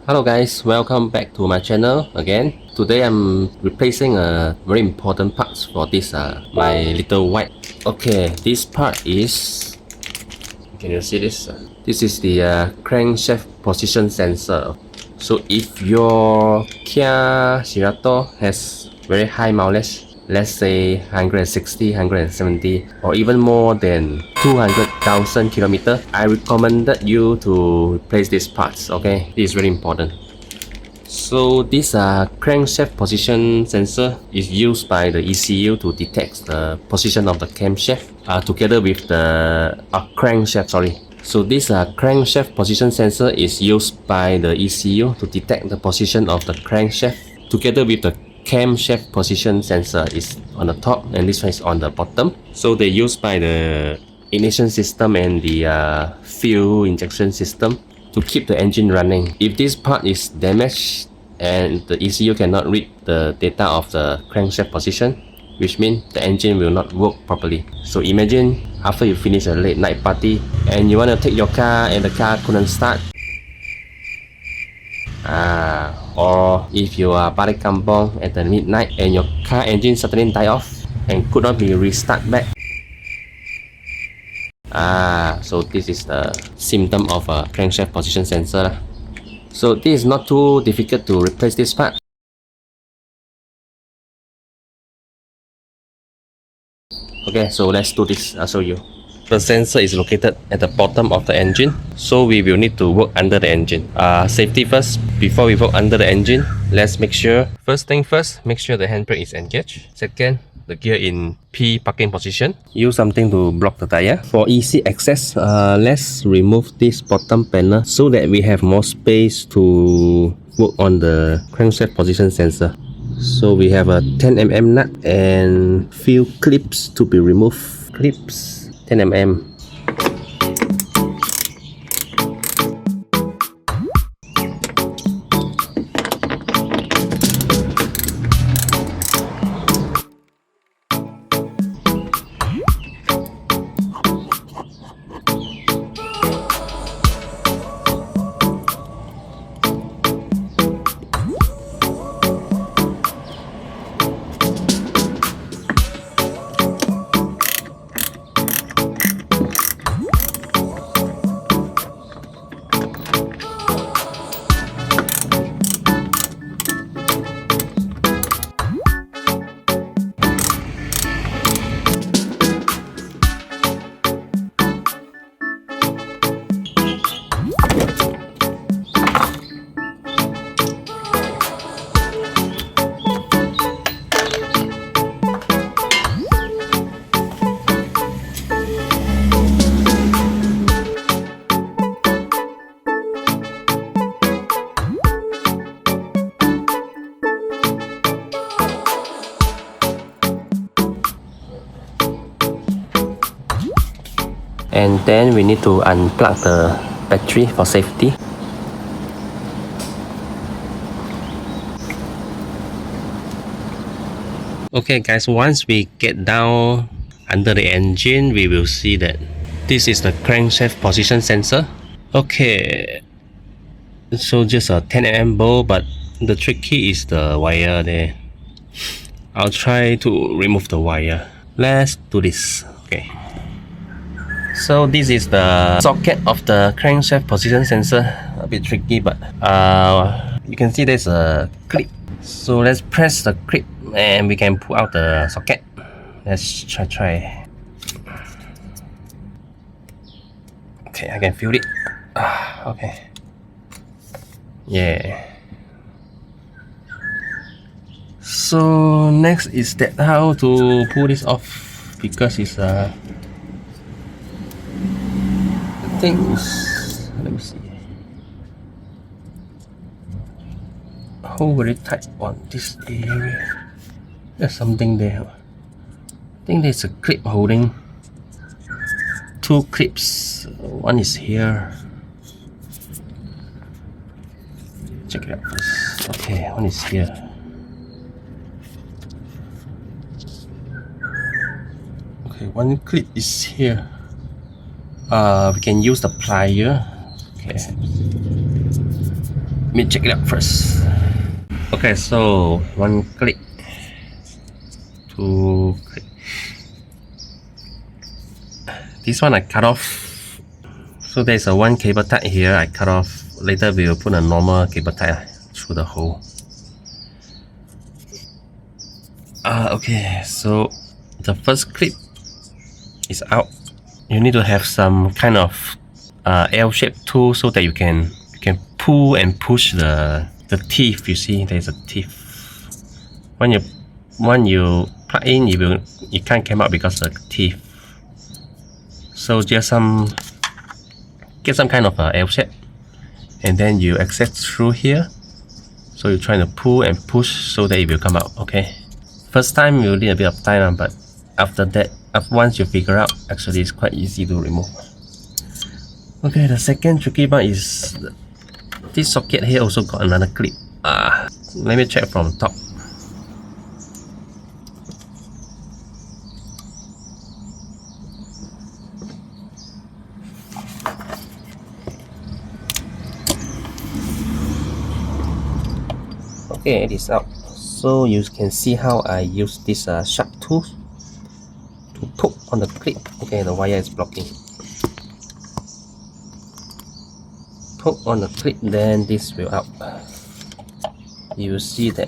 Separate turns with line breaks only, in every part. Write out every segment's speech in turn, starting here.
Hello guys, welcome back to my channel again. Today I'm replacing a very important part for this my little white. Okay, this part is, can you see this? This is the crankshaft position sensor. So if your Kia Cerato has very high mileage, let's say 160, 170 or even more than 200,000 kilometers, I recommended you to replace these parts. Okay, this is very important. So this crankshaft position sensor is used by the ECU to detect the position of the camshaft together with the crankshaft. So this crankshaft position sensor is used by the ECU to detect the position of the crankshaft together with the camshaft position sensor is on the top and this one is on the bottom. So they're used by the ignition system and the fuel injection system to keep the engine running. If this part is damaged and the ECU cannot read the data of the crankshaft position, which means the engine will not work properly. So imagine after you finish a late night party and you want to take your car and the car couldn't start. Or if you are balik kampung at the midnight and your car engine suddenly die off and could not be restart back. So this is the symptom of a crankshaft position sensor. So this is not too difficult to replace this part. Okay, so let's do this. I'll show you. The sensor is located at the bottom of the engine, so we will need to work under the engine. Safety first. Before we work under the engine, let's make sure, first thing first, make sure the handbrake is engaged. Second, the gear in P parking position. Use something to block the tire. For easy access, let's remove this bottom panel so that we have more space to work on the crankshaft position sensor. So we have a 10mm nut and few clips to be removed. Clips 10mm. And then we need to unplug the battery for safety. Okay guys, once we get down under the engine, we will see that this is the crankshaft position sensor. Okay, so just a 10mm bolt, but the tricky is the wire there. I'll try to remove the wire. Let's do this. Okay. So this is the socket of the crankshaft position sensor. A bit tricky, but you can see there's a clip. So let's press the clip and we can pull out the socket. Let's try. Okay, I can feel it. Okay. Yeah. So next is that how to pull this off, because it's things, let me see, hold very tight on this area. There's something there. I think there's a clip holding two clips. One is here. Check it out first. Okay, one is here. Okay, one clip is here. We can use the plier. Okay. Let me check it out first. Okay, so one click, two click. This one I cut off. So there's a one cable tie here I cut off. Later we will put a normal cable tie through the hole. Okay, so the first clip is out. You need to have some kind of L-shaped tool so that you can pull and push the teeth. You see, there's a teeth. When you plug in, you can't come out because of the teeth. So just get some kind of L shape, and then you access through here. So you're trying to pull and push so that it will come out. Okay. First time you need a bit of time, but after that, once you figure out, actually it's quite easy to remove. Okay, the second tricky part is this socket here also got another clip. Let me check from top. Okay, it is out. So you can see how I use this sharp tool to poke on the clip. Okay, the wire is blocking. Poke on the clip, then this will out. You will see that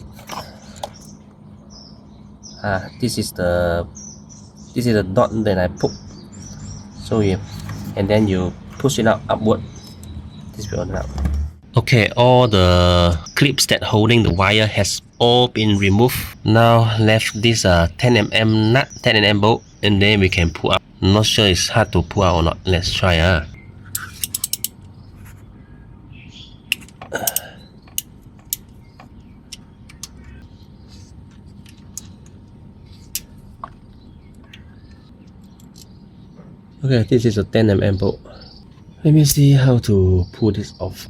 this is the dot that I poke. So and then you push it out upward. This will out. Okay, all the clips that holding the wire has all been removed. Now left this 10mm nut, 10mm bolt, and then we can pull out. Not sure it's hard to pull out or not. Let's try. Okay, this is a 10mm bolt. Let me see how to pull this off.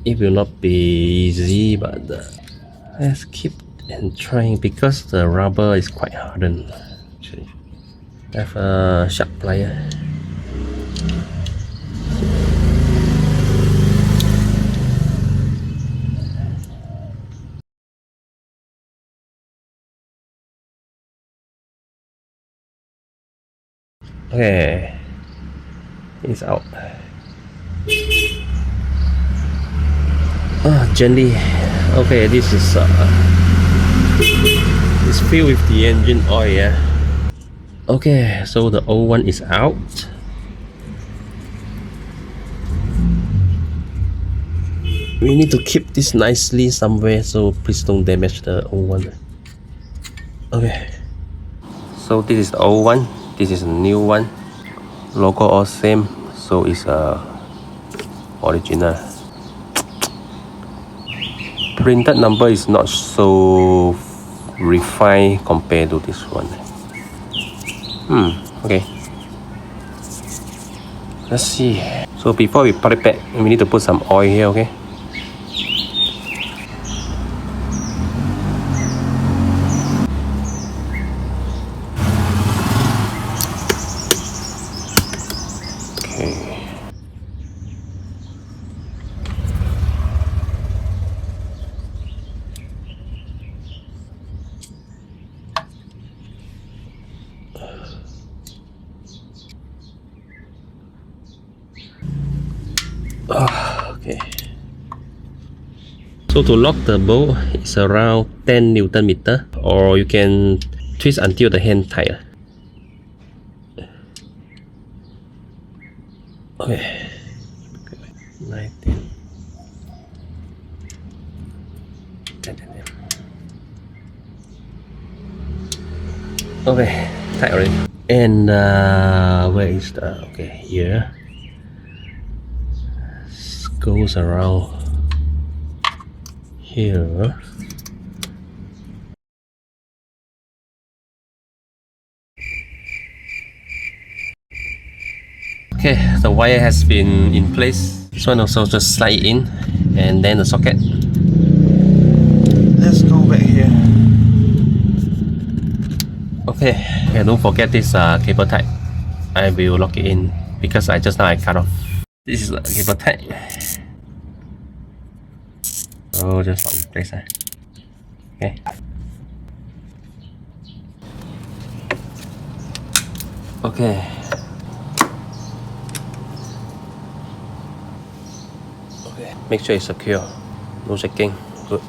It will not be easy, but let's keep and trying because the rubber is quite hardened. Actually, I have a sharp plier. Okay, it's out. Gently. Okay, this is it's filled with the engine oil. Yeah. Okay, so the old one is out. We need to keep this nicely somewhere, so please don't damage the old one. Okay, so this is the old one, this is the new one. Logo all same, so it's original. Printed number is not so refined compared to this one. Okay, let's see. So before we put it back, we need to put some oil here. Okay, okay. So to lock the bolt, it's around 10 Newton meter, or you can twist until the hand tight. Okay, 19. Okay, tight already. And where is the, okay, here. Goes around here. Okay, the wire has been in place. This one also just slide in, and then the socket. Let's go back here. Okay, and don't forget this cable tie. I will lock it in because I cut off. This is give a tag. Oh, just not replace that. Okay. Okay. Okay. Make sure it's secure. No shaking. Good.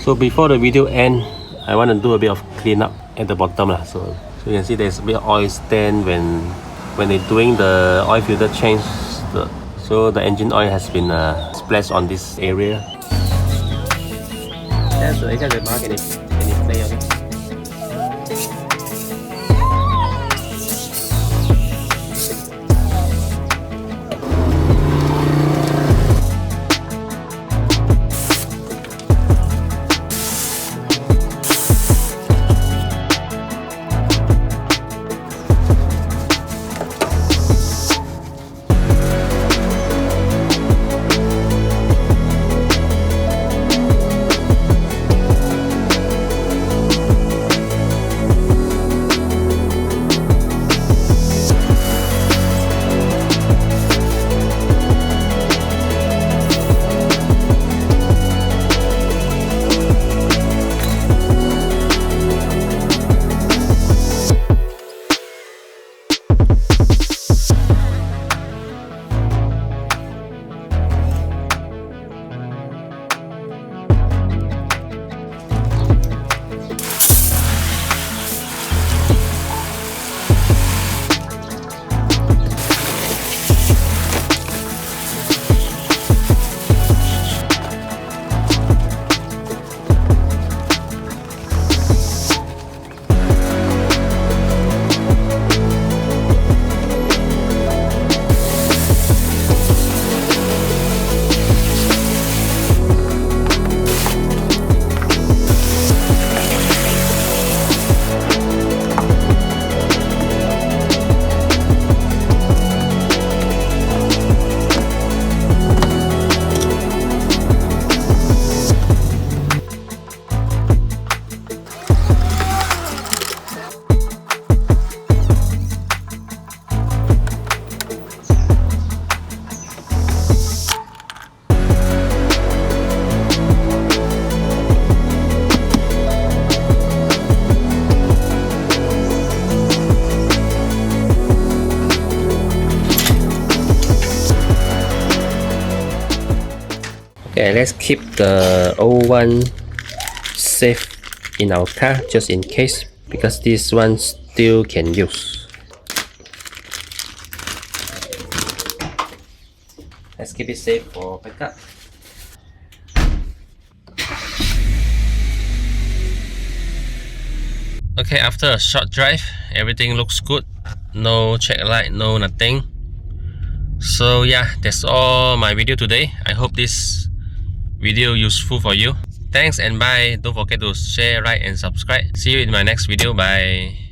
So before the video end, I want to do a bit of cleanup at the bottom lah. So you can see there's a bit of oil stain when they're doing the oil filter change. So the engine oil has been splashed on this area. That's the mark and it play on it. Okay, let's keep the old one safe in our car just in case, because this one still can use. Let's keep it safe for backup. Okay, after a short drive, everything looks good. No check light, no nothing. So yeah, that's all my video today. I hope this video useful for you. Thanks and bye. Don't forget to share, like and subscribe. See you in my next video. Bye.